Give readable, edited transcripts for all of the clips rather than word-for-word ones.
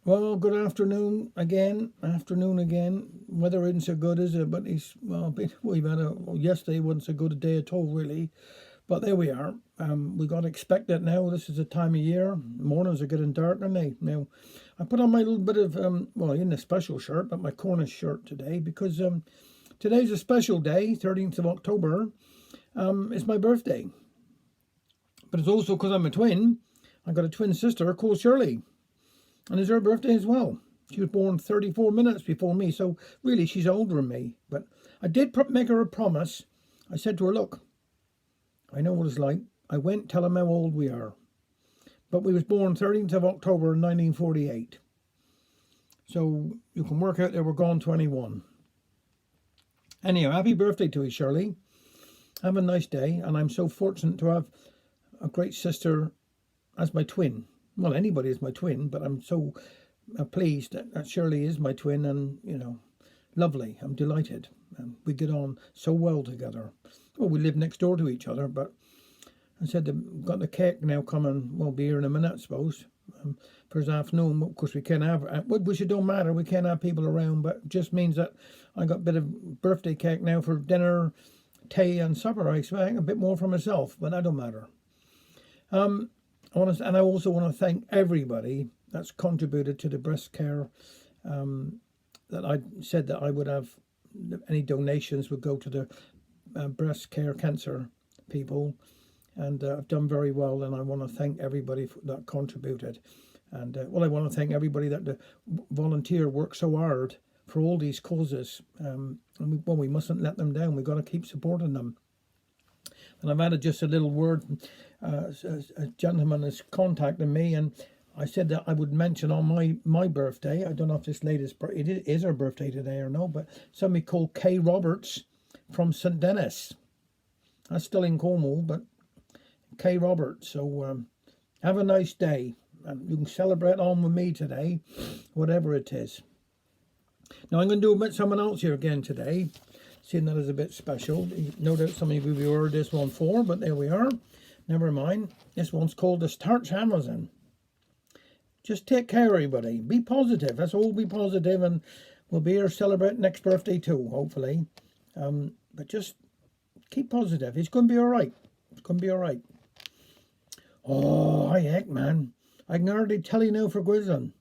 Well, good afternoon again. Afternoon again. Weather isn't so good, is it? But we've had yesterday wasn't so good a day at all, really. But there we are. We got to expect it now. This is the time of year. Mornings are getting dark, aren't they? Now, I put on my little bit of in a special shirt, but my Cornish shirt today because today's a special day, 13th of October. It's my birthday, but it's also because I'm a twin. I got a twin sister called Shirley. And it's her birthday as well. She was born 34 minutes before me, so really she's older than me. But I did make her a promise. I said to her, look, I know what it's like. I won't tell him how old we are. But we was born 13th of October 1948. So you can work out that we're gone 21. Anyhow, happy birthday to you, Shirley. Have a nice day. And I'm so fortunate to have a great sister as my twin. Well, anybody is my twin, but I'm so pleased that Shirley is my twin and, lovely. I'm delighted. And we get on so well together. Well, we live next door to each other, but I said they've got the cake now coming. We'll be here in a minute, I suppose, for this afternoon. Of course, we can't have, which it don't matter. We can't have people around, but it just means that I got a bit of birthday cake now for dinner, tea and supper. I expect a bit more for myself, but that don't matter. And I also want to thank everybody that's contributed to the breast care. That I said that I would have any donations would go to the breast care cancer people, and I've done very well. And I want to thank everybody that contributed, and I want to thank everybody that the volunteer worked so hard for all these causes. And we mustn't let them down. We've got to keep supporting them. And I've added just a little word. A gentleman has contacted me, and I said that I would mention on my birthday. I don't know if this lady's it is her birthday today or no, but somebody called Kay Roberts from St Denis. That's still in Cornwall, but Kay Roberts. So have a nice day, and you can celebrate on with me today, whatever it is. Now I'm going to do a bit someone else here again today. Seeing that is a bit special. No doubt some of you have heard this one for, but there we are. Never mind. This one's called the Starch Amazon. Just take care, everybody. Be positive. Let's all be positive, and we'll be here celebrating next birthday too, hopefully. But just keep positive. It's going to be all right. It's going to be all right. Oh, heck, man. I can hardly tell you now for Gwizdon.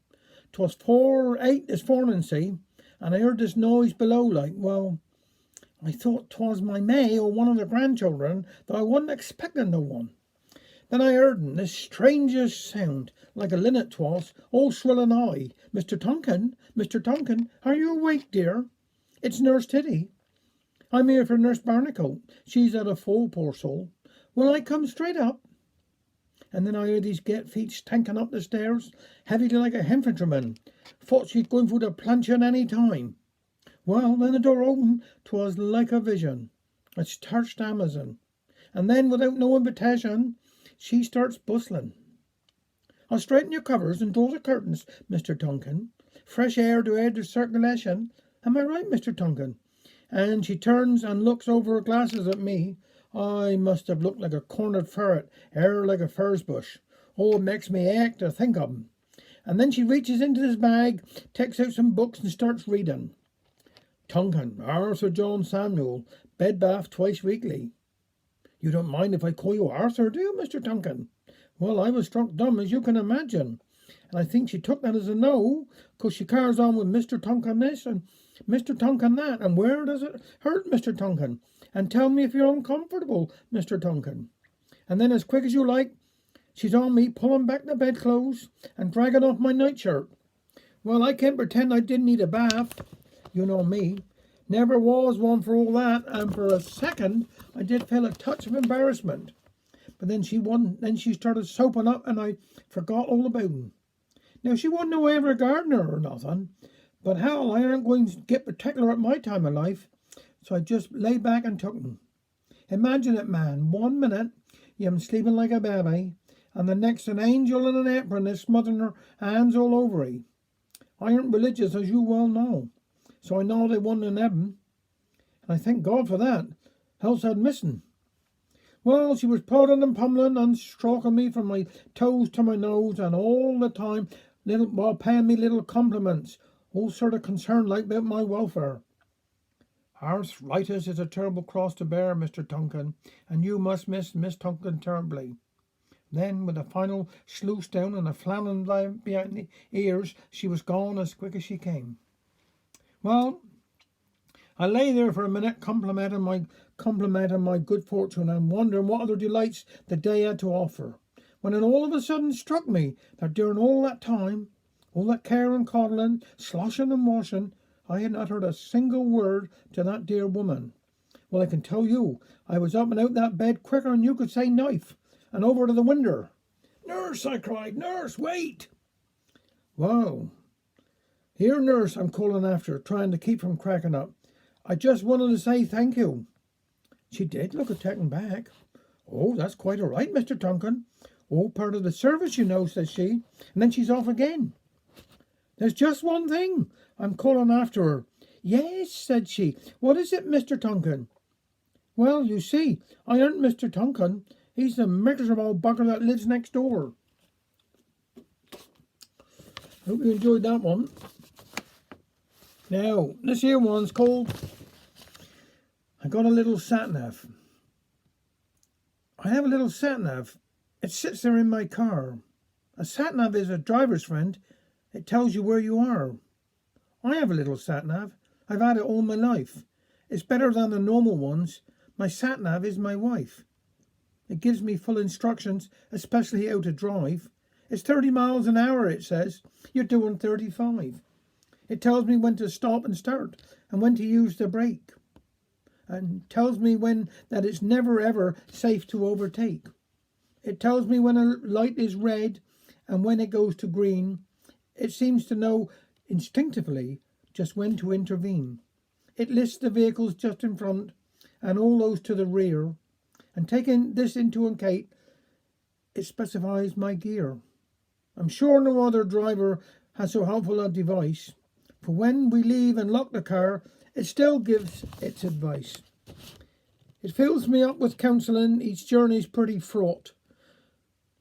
'Twas 4:08 this morning, see, and I heard this noise below, I thought 'twas my May or one of the grandchildren, though I wasn't expecting no one. Then I heard this strangest sound, like a linnet 'twas, all shrill and high. Mr. Tonkin, are you awake, dear? It's Nurse Titty. I'm here for Nurse Barnacle. She's at a fall, poor soul. Will I come straight up? And then I heard these feet stanking up the stairs, heavy like a infantryman. Thought she'd go in for the planchon any time. Well, then the door opened. 'Twas like a vision. A starched Amazon. And then, without no invitation, she starts bustling. I'll straighten your covers and draw the curtains, Mr. Tonkin. Fresh air to aid the circulation. Am I right, Mr. Tonkin? And she turns and looks over her glasses at me. I must have looked like a cornered ferret, hair like a furze bush. Oh, it makes me ache to think of 'em. And then she reaches into this bag, takes out some books and starts reading. Tonkin, Arthur John Samuel, bed bath twice weekly. You don't mind if I call you Arthur, do you, Mr. Tonkin? Well, I was struck dumb, as you can imagine. And I think she took that as a no, 'cause she carries on with Mr. Tonkin this and Mr. Tonkin that. And where does it hurt, Mr. Tonkin? And tell me if you're uncomfortable, Mr. Tonkin. And then, as quick as you like, she's on me, pulling back the bedclothes and dragging off my nightshirt. Well, I can't pretend I didn't need a bath. You know me. Never was one for all that, and for a second I did feel a touch of embarrassment. But then she started soaping up, and I forgot all about him. Now, she wasn't no ever gardener or nothing, but hell, I aren't going to get particular at my time of life, so I just lay back and took him. Imagine it, man. 1 minute you're sleeping like a baby, and the next an angel in an apron is smothering her hands all over you. I aren't religious, as you well know. So I know they won in heaven, and I thank God for that, else I'd miss 'em. Well, she was prodding and pummeling and stroking me from my toes to my nose, and all the time while paying me little compliments, all sort of concerned like about my welfare. Arthritis is a terrible cross to bear, Mr. Tunkin, and you must miss Miss Tunkin terribly. Then, with a final sluice down and a flannel behind the ears, she was gone as quick as she came. Well, I lay there for a minute, complimenting my good fortune and wondering what other delights the day had to offer, when it all of a sudden struck me that during all that time, all that care and coddling, sloshing and washing, I had not uttered a single word to that dear woman. Well, I can tell you, I was up and out that bed quicker than you could say knife, and over to the window. "Nurse," I cried, "nurse, wait!" Well, here, nurse, I'm calling after, trying to keep from cracking up. "I just wanted to say thank you." She did look a taken back. "Oh, that's quite all right, Mr. Tunkin. Oh, part of the service, you know," says she, and then she's off again. "There's just one thing. I'm calling after her." "Yes," said she. "What is it, Mr. Tunkin?" "Well, you see, I aren't Mr. Tunkin. He's the miserable bugger that lives next door." Hope you enjoyed that one. Now, this here one's called I got a little sat-nav. I have a little sat-nav. It sits there in my car. A sat-nav is a driver's friend. It tells you where you are. I have a little sat-nav. I've had it all my life. It's better than the normal ones. My sat-nav is my wife. It gives me full instructions, especially how to drive. It's 30 miles an hour, it says. You're doing 35. It tells me when to stop and start and when to use the brake. And tells me that it's never ever safe to overtake. It tells me when a light is red and when it goes to green. It seems to know instinctively just when to intervene. It lists the vehicles just in front and all those to the rear. And taking this into account, it specifies my gear. I'm sure no other driver has so helpful a device. For when we leave and lock the car, it still gives its advice. It fills me up with counselling. Each journey's pretty fraught.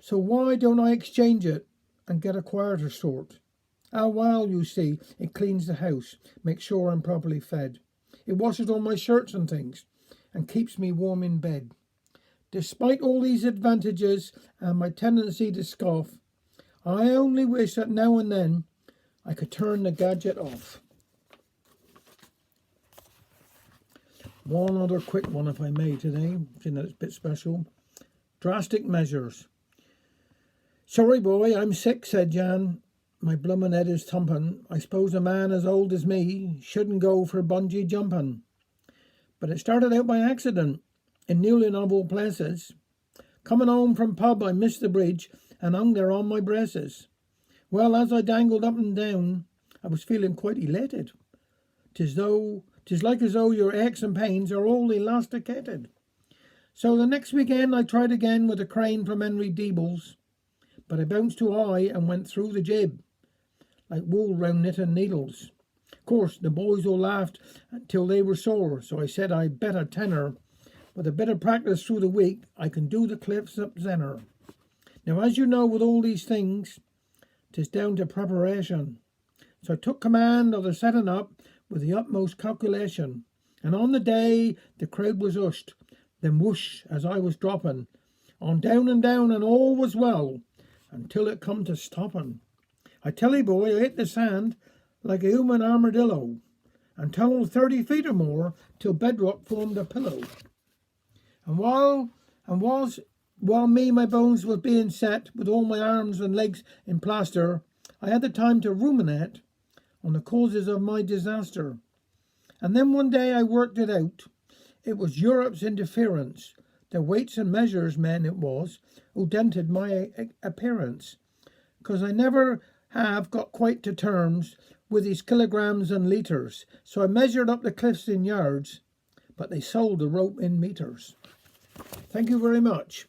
So why don't I exchange it and get a quieter sort? While you see, it cleans the house, makes sure I'm properly fed. It washes all my shirts and things, and keeps me warm in bed. Despite all these advantages and my tendency to scoff, I only wish that now and then I could turn the gadget off. One other quick one, if I may, today, seeing that it's a bit special. Drastic measures. "Sorry, boy, I'm sick," said Jan. "My bloomin' head is thumpin'. I suppose a man as old as me shouldn't go for bungee jumpin'. But it started out by accident, in Newlyn of all places. Coming home from pub, I missed the bridge and hung there on my braces. Well, as I dangled up and down, I was feeling quite elated. 'Tis like as though your aches and pains are all elasticated. So the next weekend I tried again with a crane from Henry Deebles, but I bounced too high and went through the jib, like wool round knitting needles. Of course, the boys all laughed till they were sore, so I said I'd bet a tenner. With a bit of practice through the week, I can do the cliffs up Zenner. Now, as you know, with all these things, 'tis down to preparation. So I took command of the setting up with the utmost calculation. And on the day, the crowd was hushed. Then whoosh, as I was dropping, on down, and all was well, until it come to stopping. I tell you, boy, I hit the sand like a human armadillo, and tunneled 30 feet or more, till bedrock formed a pillow. And while my bones was being set, with all my arms and legs in plaster, I had the time to ruminate on the causes of my disaster. And then one day I worked it out. It was Europe's interference, the weights and measures men it was, who dented my appearance. 'Cause I never have got quite to terms with these kilograms and litres, so I measured up the cliffs in yards, but they sold the rope in meters. Thank you very much.